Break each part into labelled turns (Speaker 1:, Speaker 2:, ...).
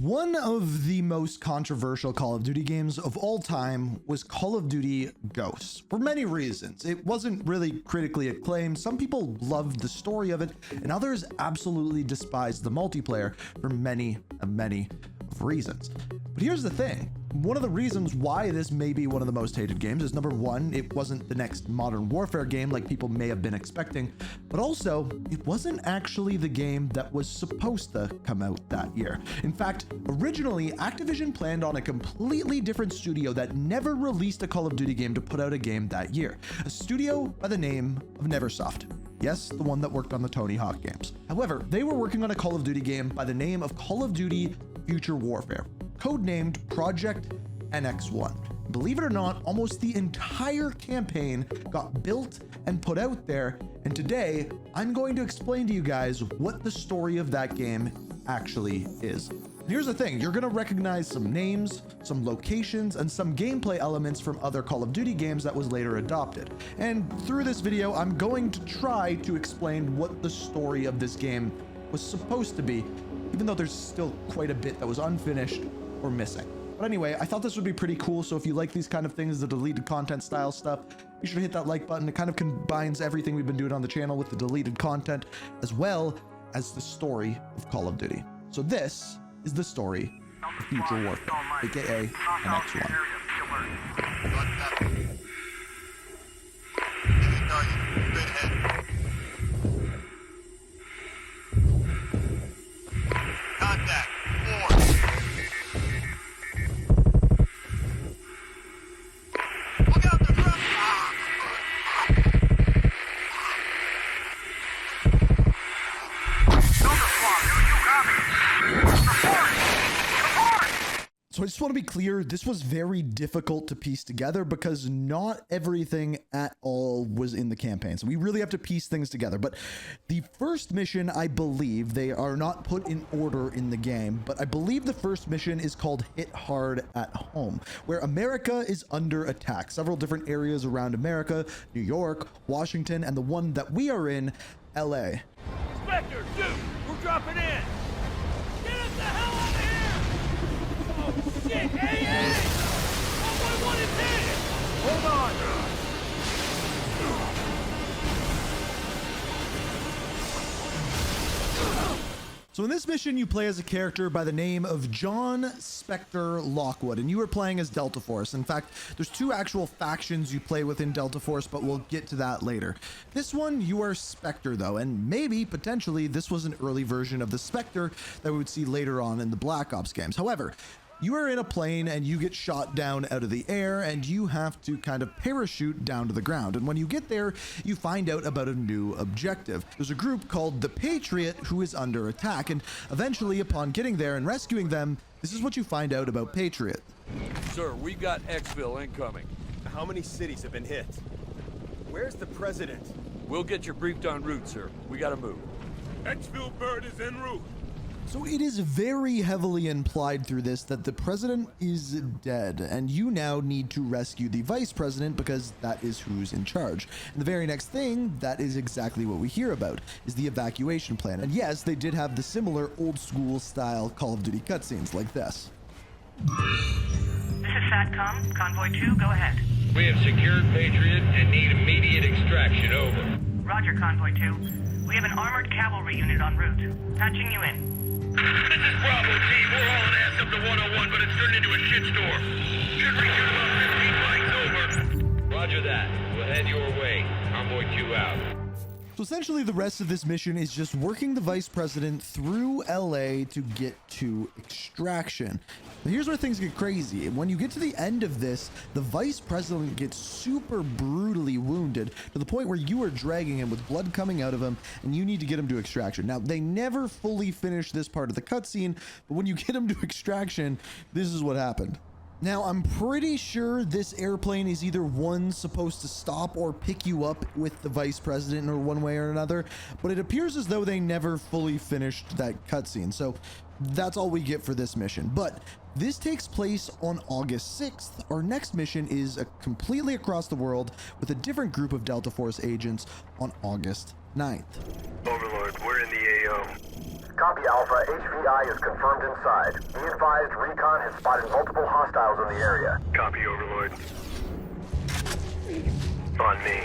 Speaker 1: One of the most controversial Call of Duty games of all time was Call of Duty Ghosts, for many reasons. It wasn't really critically acclaimed. Some people loved the story of it, and others absolutely despised the multiplayer for many reasons. But here's the thing. One of the reasons why this may be one of the most hated games is, number one, it wasn't the next Modern Warfare game like people may have been expecting, but also it wasn't actually the game that was supposed to come out that year. In fact, originally Activision planned on a completely different studio that never released a Call of Duty game to put out a game that year, a studio by the name of Neversoft. Yes, the one that worked on the Tony Hawk games. However, they were working on a Call of Duty game by the name of Call of Duty Future Warfare, codenamed Project NX1. Believe it or not, almost the entire campaign got built and put out there, and today I'm going to explain to you guys what the story of that game actually is. And here's the thing, you're gonna recognize some names, some locations, and some gameplay elements from other Call of Duty games that was later adopted. And through this video, I'm going to try to explain what the story of this game was supposed to be, even though there's still quite a bit that was unfinished or missing. But anyway, I thought this would be pretty cool, so if you like these kind of things, the deleted content style stuff, be sure to hit that like button. It kind of combines everything we've been doing on the channel with the deleted content, as well as the story of Call of Duty. So this is the story of Future Warfare, aka NX1.
Speaker 2: Contact. Look out, they're dropping.
Speaker 1: So I just want to be clear, this was very difficult to piece together because not everything at all was in the campaign. So we really have to piece things together. But the first mission, I believe, they are not put in order in the game, but I believe the first mission is called Hit Hard at Home, where America is under attack. Several different areas around America, New York, Washington, and the one that we are in, LA.
Speaker 3: Spectre, dude, we're dropping in. Get us the hell out of here! Oh shit, AA! 111 is hit! Hold on!
Speaker 1: So in this mission, you play as a character by the name of John Spectre Lockwood, and you are playing as Delta Force. In fact, there's two actual factions you play within Delta Force, but we'll get to that later. This one, you are Spectre though, and maybe, potentially, this was an early version of the Spectre that we would see later on in the Black Ops games. However, you are in a plane and you get shot down out of the air and you have to kind of parachute down to the ground. And when you get there, you find out about a new objective. There's a group called the Patriot who is under attack, and eventually upon getting there and rescuing them, this is what you find out about Patriot.
Speaker 3: Sir, we got exfil incoming.
Speaker 4: How many cities have been hit? Where's the president?
Speaker 3: We'll get you briefed en route, sir. We gotta move.
Speaker 5: Exfil bird is en route.
Speaker 1: So it is very heavily implied through this that the president is dead, and you now need to rescue the vice president because that is who's in charge. And the very next thing, that is exactly what we hear about, is the evacuation plan. And yes, they did have the similar old school style Call of Duty cutscenes like this.
Speaker 6: This is SATCOM, Convoy 2, go ahead.
Speaker 7: We have secured Patriot and need immediate extraction, over.
Speaker 6: Roger, Convoy 2. We have an armored cavalry unit en route. Patching you in.
Speaker 7: This is Bravo team. We're hauling ass up to 101, but it's turned into a shitstorm. Should reach in about 15 miles, over. Roger that. We'll head your way. Convoy 2 out.
Speaker 1: So essentially the rest of this mission is just working the vice president through LA to get to extraction. But here's where things get crazy. When you get to the end of this, the vice president gets super brutally wounded to the point where you are dragging him with blood coming out of him and you need to get him to extraction. Now, they never fully finish this part of the cutscene, but when you get him to extraction, this is what happened. Now, I'm pretty sure this airplane is either one supposed to stop or pick you up with the vice president or one way or another, but it appears as though they never fully finished that cutscene. So that's all we get for this mission. But this takes place on August 6th. Our next mission is completely across the world with a different group of Delta Force agents on August 9th.
Speaker 2: Overlord, we're in the AO.
Speaker 8: Copy Alpha, HVI is confirmed inside. Be advised, Recon has spotted multiple hostiles in the area.
Speaker 7: Copy, Overlord. On me.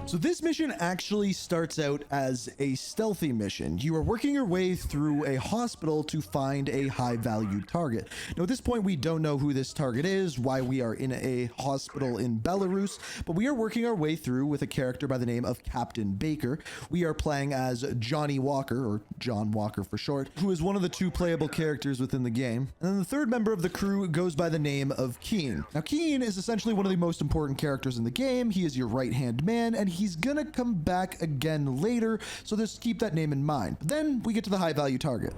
Speaker 1: So this mission actually starts out as a stealthy mission. You are working your way through a hospital to find a high value target. Now at this point we don't know who this target is, why we are in a hospital in Belarus, but we are working our way through with a character by the name of Captain Baker. We are playing as Johnny Walker, or John Walker for short, who is one of the 2 playable characters within the game. And then the 3rd member of the crew goes by the name of Keen. Now Keen is essentially one of the most important characters in the game. He is your right-hand man, and he's gonna come back again later, so just keep that name in mind. But then we get to the high value target.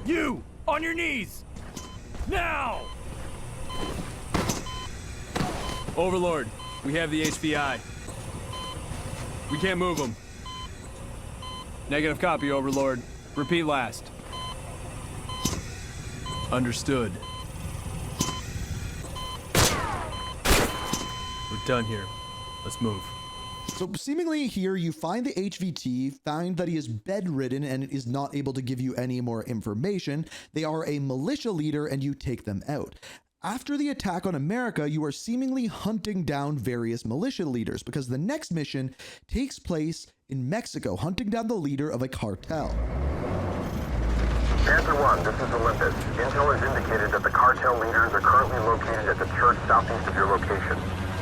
Speaker 3: You! On your knees! Now!
Speaker 4: Overlord, we have the HVI. We can't move them. Negative copy, Overlord. Repeat last. Understood. We're done here. Let's move.
Speaker 1: So seemingly here you find the HVT, find that he is bedridden and is not able to give you any more information. They are a militia leader and you take them out. After the attack on America, you are seemingly hunting down various militia leaders because the next mission takes place in Mexico, hunting down the leader of a cartel.
Speaker 8: Panther 1, this is Olympus. Intel has indicated that the cartel leaders are currently located at the church southeast of your location.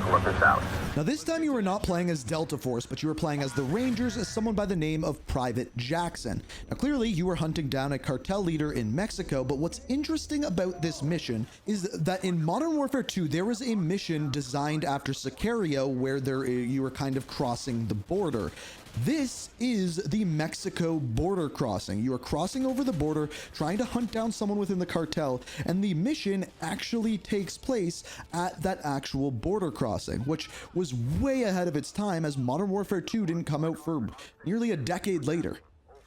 Speaker 8: Olympus out.
Speaker 1: Now this time you were not playing as Delta Force, but you were playing as the Rangers, as someone by the name of Private Jackson. Now clearly you were hunting down a cartel leader in Mexico, but what's interesting about this mission is that in Modern Warfare 2 there was a mission designed after Sicario where you were kind of crossing the border. This is the Mexico border crossing. You are crossing over the border, trying to hunt down someone within the cartel, and the mission actually takes place at that actual border crossing, which was way ahead of its time as Modern Warfare 2 didn't come out for nearly a decade later.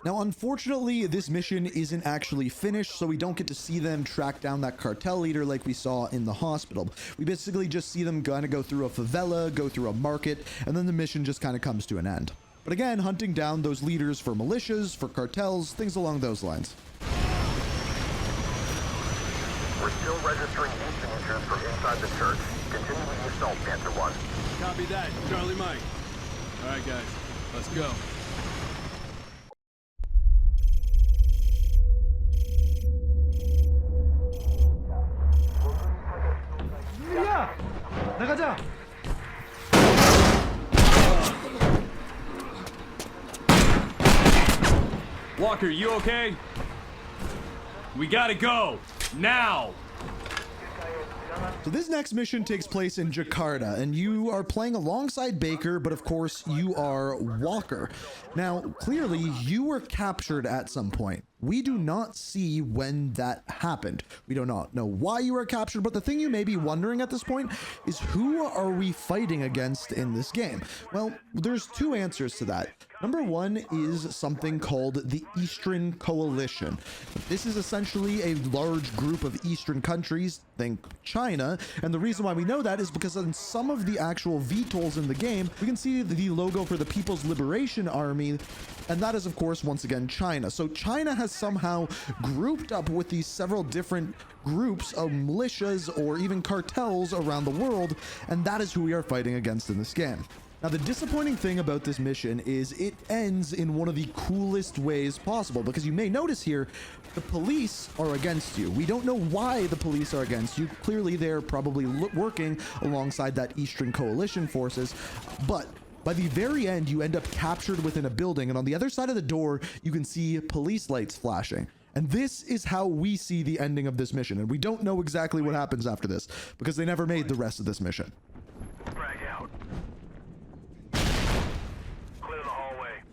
Speaker 1: Now, unfortunately, this mission isn't actually finished, so we don't get to see them track down that cartel leader like we saw in the hospital. We basically just see them kind of go through a favela, go through a market, and then the mission just kind of comes to an end. But again, hunting down those leaders for militias, for cartels, things along those lines.
Speaker 8: We're still registering new signatures from inside the church. Continue with the assault, Panther 1.
Speaker 4: Copy that, Charlie Mike. All right, guys, let's go. Walker, you okay? We gotta go, now!
Speaker 1: So this next mission takes place in Jakarta, and you are playing alongside Baker, but of course you are Walker. Now, clearly you were captured at some point. We do not see when that happened. We do not know why you were captured, but the thing you may be wondering at this point is who are we fighting against in this game? Well, there's 2 answers to that. Number 1 is something called the Eastern Coalition. This is essentially a large group of Eastern countries, think China, and the reason why we know that is because on some of the actual VTOLs in the game, we can see the logo for the People's Liberation Army, and that is of course once again China. So China has somehow grouped up with these several different groups of militias or even cartels around the world, and that is who we are fighting against in this game. Now, the disappointing thing about this mission is it ends in one of the coolest ways possible, because you may notice here, the police are against you. We don't know why the police are against you. Clearly, they're probably working alongside that Eastern Coalition forces, but by the very end, you end up captured within a building, and on the other side of the door, you can see police lights flashing. And this is how we see the ending of this mission, and we don't know exactly what happens after this, because they never made the rest of this mission.
Speaker 7: Frag out. Clear the hallway.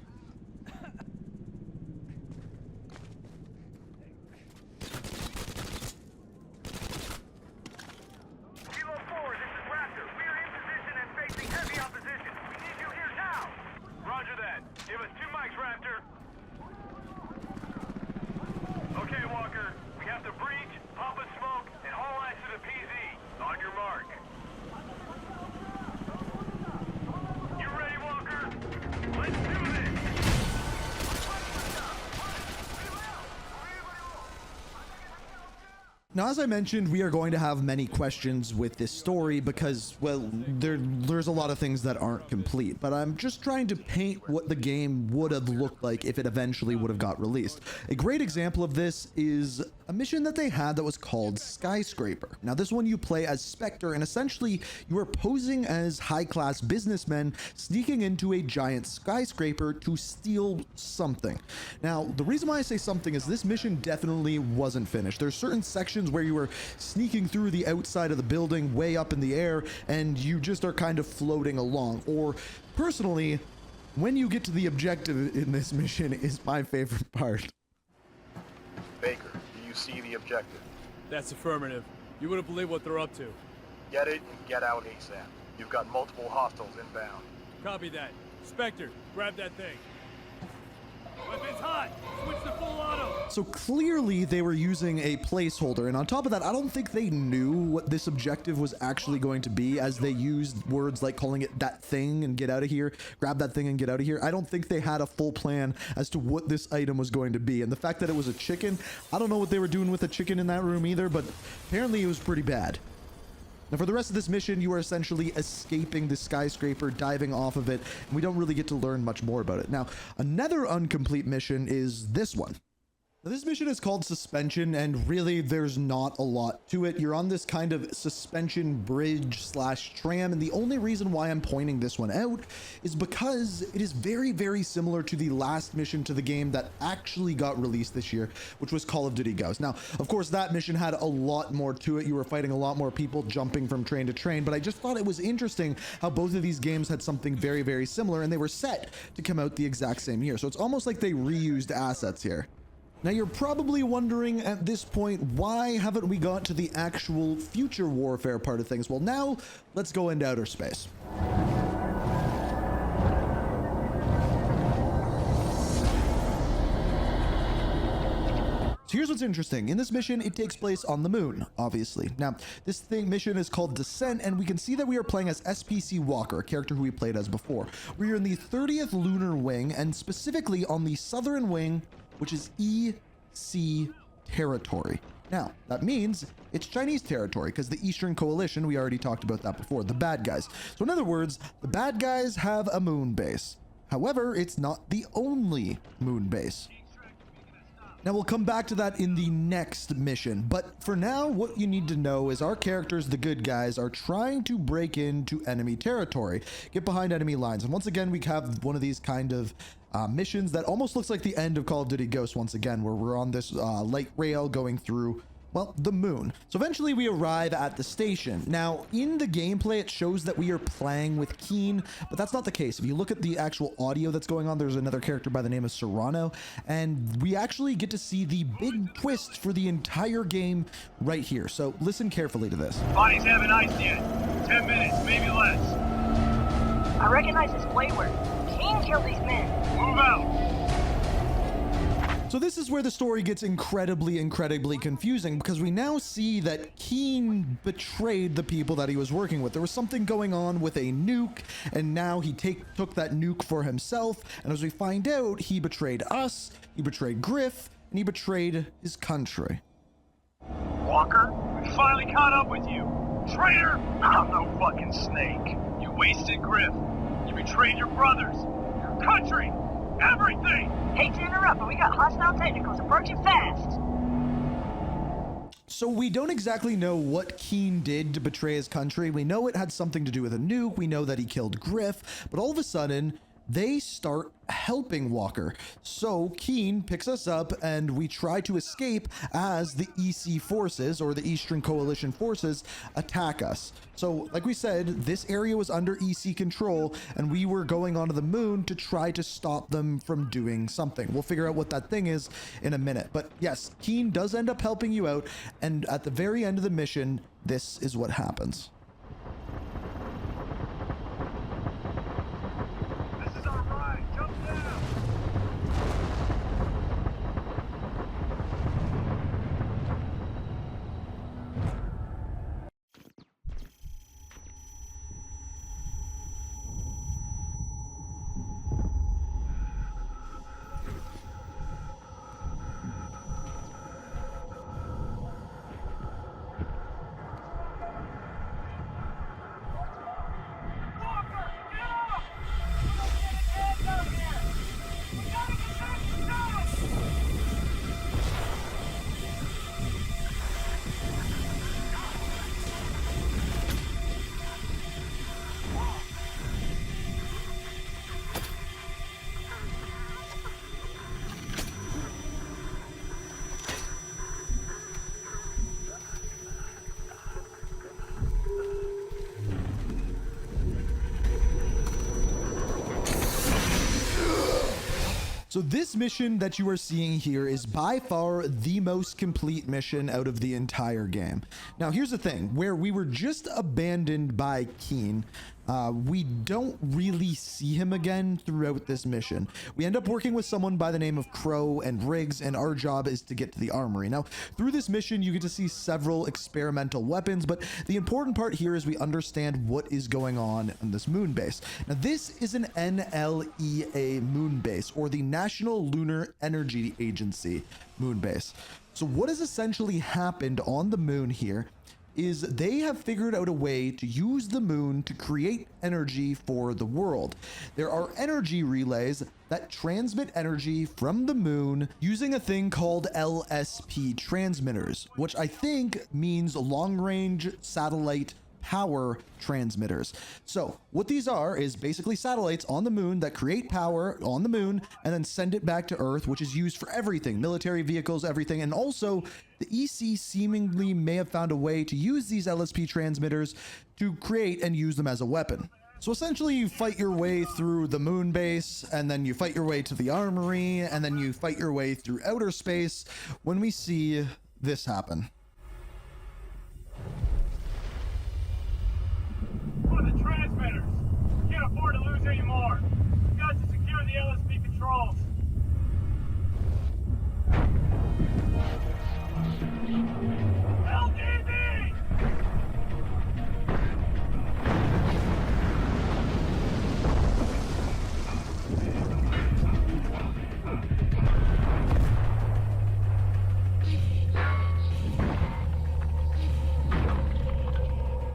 Speaker 7: Kilo 4, this is Raptor. We are in position and facing heavy opposition. We need you here now. Roger that. Give us 2 mics, Raptor. Okay, Walker. We have to breach, pump a smoke, and haul ice to the PZ. On your mark.
Speaker 1: Now, as I mentioned, we are going to have many questions with this story because, well, there's a lot of things that aren't complete, but I'm just trying to paint what the game would have looked like if it eventually would have got released. A great example of this is a mission that they had that was called Skyscraper. Now, this one you play as Spectre, and essentially you are posing as high-class businessmen sneaking into a giant skyscraper to steal something. Now, the reason why I say something is this mission definitely wasn't finished. There's certain sections where you are sneaking through the outside of the building way up in the air and you just are kind of floating along. Or personally, when you get to the objective in this mission is my favorite part.
Speaker 8: Baker, do you see the objective?
Speaker 4: That's affirmative. You wouldn't believe what they're up to.
Speaker 8: Get it and get out ASAP. You've got multiple hostiles inbound.
Speaker 4: Copy that. Spectre, grab that thing.
Speaker 3: Weapons hot! Switch to full auto!
Speaker 1: So clearly they were using a placeholder, and on top of that, I don't think they knew what this objective was actually going to be, as they used words like calling it that thing and get out of here, grab that thing and get out of here. I don't think they had a full plan as to what this item was going to be, and the fact that it was a chicken, I don't know what they were doing with a chicken in that room either, but apparently it was pretty bad. Now, for the rest of this mission, you are essentially escaping the skyscraper, diving off of it, and we don't really get to learn much more about it. Now, another incomplete mission is this one. Now, this mission is called Suspension, and really there's not a lot to it. You're on this kind of suspension bridge slash tram, and the only reason why I'm pointing this one out is because it is very, very similar to the last mission to the game that actually got released this year, which was Call of Duty Ghosts. Now, of course, that mission had a lot more to it. You were fighting a lot more people, jumping from train to train, but I just thought it was interesting how both of these games had something very, very similar, and they were set to come out the exact same year. So it's almost like they reused assets here. Now, you're probably wondering at this point, why haven't we got to the actual future warfare part of things? Well, now let's go into outer space. So here's what's interesting. In this mission, it takes place on the moon, obviously. Now, this mission is called Descent, and we can see that we are playing as SPC Walker, a character who we played as before. We are in the 30th Lunar Wing, and specifically on the southern wing, which is EC territory. Now, that means it's Chinese territory, because the Eastern Coalition, we already talked about that before, the bad guys. So in other words, the bad guys have a moon base. However, it's not the only moon base. Now, we'll come back to that in the next mission, but for now, what you need to know is our characters, the good guys, are trying to break into enemy territory, get behind enemy lines. And once again, we have one of these kind of missions that almost looks like the end of Call of Duty Ghosts once again, where we're on this light rail going through, well, the moon. So eventually we arrive at the station. Now, in the gameplay, it shows that we are playing with Keen, but that's not the case. If you look at the actual audio that's going on, there's another character by the name of Serrano, and we actually get to see the big twist for the entire game right here. So listen carefully to this.
Speaker 3: Bodies haven't iced yet. 10 minutes, maybe less.
Speaker 6: I recognize his blade work. Keen killed these men.
Speaker 3: Move out!
Speaker 1: So this is where the story gets incredibly confusing, because we now see that Keen betrayed the people that he was working with. There was something going on with a nuke, and now he took that nuke for himself. And as we find out, he betrayed us, he betrayed Griff, and he betrayed his country.
Speaker 3: Walker, we finally caught up with you. Traitor! I'm no fucking snake. You wasted Griff. You betrayed your brothers, your country, everything!
Speaker 6: Hate to interrupt, but we got hostile technicals approaching fast.
Speaker 1: So we don't exactly know what Keen did to betray his country. We know it had something to do with a nuke. We know that he killed Griff, but all of a sudden, they start helping Walker. So Keen picks us up and we try to escape as the EC forces, or the Eastern Coalition forces, attack us. So like we said, this area was under EC control and we were going onto the moon to try to stop them from doing something. We'll figure out what that thing is in a minute. But yes, Keen does end up helping you out, and at the very end of the mission, this is what happens. So this mission that you are seeing here is by far the most complete mission out of the entire game. Now, here's the thing, where we were just abandoned by Keen, we don't really see him again throughout this mission. We end up working with someone by the name of Crow and Riggs, and our job is to get to the armory. Now, through this mission, you get to see several experimental weapons, but the important part here is we understand what is going on this moon base. Now, this is an NLEA moon base, or the National Lunar Energy Agency moon base. So what has essentially happened on the moon here is they have figured out a way to use the moon to create energy for the world. There are energy relays that transmit energy from the moon using a thing called LSP transmitters, which I think means long-range satellite power transmitters. So what these are is basically satellites on the moon that create power on the moon and then send it back to Earth, which is used for everything, military vehicles, everything. And also the EC seemingly may have found a way to use these LSP transmitters to create and use them as a weapon. So essentially you fight your way through the moon base, and then you fight your way to the armory, and then you fight your way through outer space when we see this happen.
Speaker 3: One of the transmitters. Can't afford to lose any more. Got to secure the LSP controls. LDB!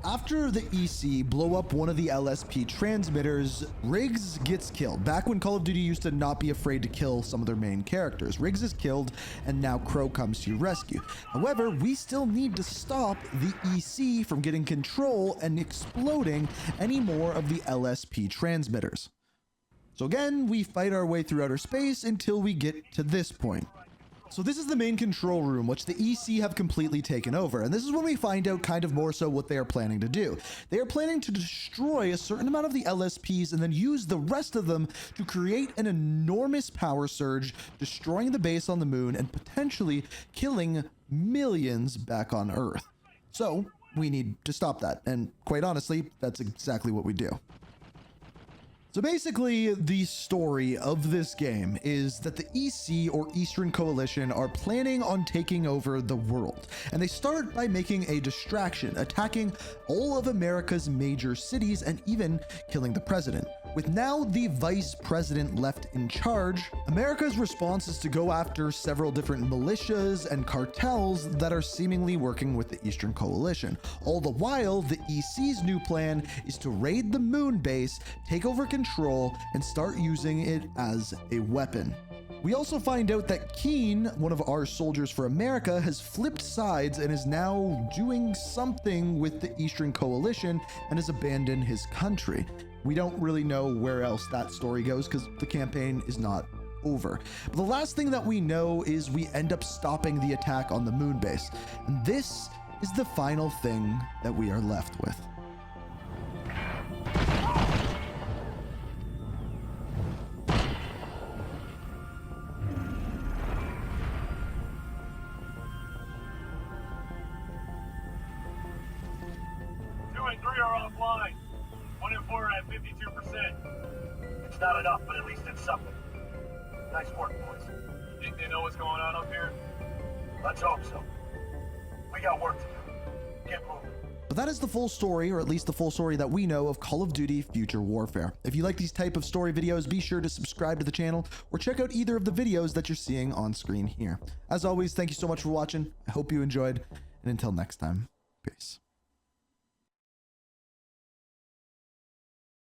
Speaker 1: After the EC blow up one of the LSP transmitters, Riggs gets killed. Back when Call of Duty used to not be afraid to kill some of their main characters, Riggs is killed, and now Crow comes to your rescue. However, we still need to stop the EC from getting control and exploding any more of the LSP transmitters. So again, we fight our way through outer space until we get to this point. So this is the main control room, which the EC have completely taken over. And this is when we find out kind of more so what they are planning to do. They are planning to destroy a certain amount of the LSPs and then use the rest of them to create an enormous power surge, destroying the base on the moon and potentially killing millions back on Earth. So we need to stop that. And quite honestly, that's exactly what we do. So basically, the story of this game is that the EC, or Eastern Coalition, are planning on taking over the world. And they start by making a distraction, attacking all of America's major cities and even killing the president. With now the vice president left in charge, America's response is to go after several different militias and cartels that are seemingly working with the Eastern Coalition. All the while, the EC's new plan is to raid the moon base, take over control, and start using it as a weapon. We also find out that Keen, one of our soldiers for America, has flipped sides and is now doing something with the Eastern Coalition and has abandoned his country. We don't really know where else that story goes because the campaign is not over. But the last thing that we know is we end up stopping the attack on the moon base. And this is the final thing that we are left with.
Speaker 3: Two and three are offline. 1 and 4 are at 52%. It's not enough, but at least it's something. Nice work, boys. You think they know what's going on up here? Let's hope so. We got work to do. Get moving.
Speaker 1: But that is the full story, or at least the full story that we know of Call of Duty Future Warfare. If you like these type of story videos, be sure to subscribe to the channel or check out either of the videos that you're seeing on screen here. As always, thank you so much for watching. I hope you enjoyed, and until next time, peace.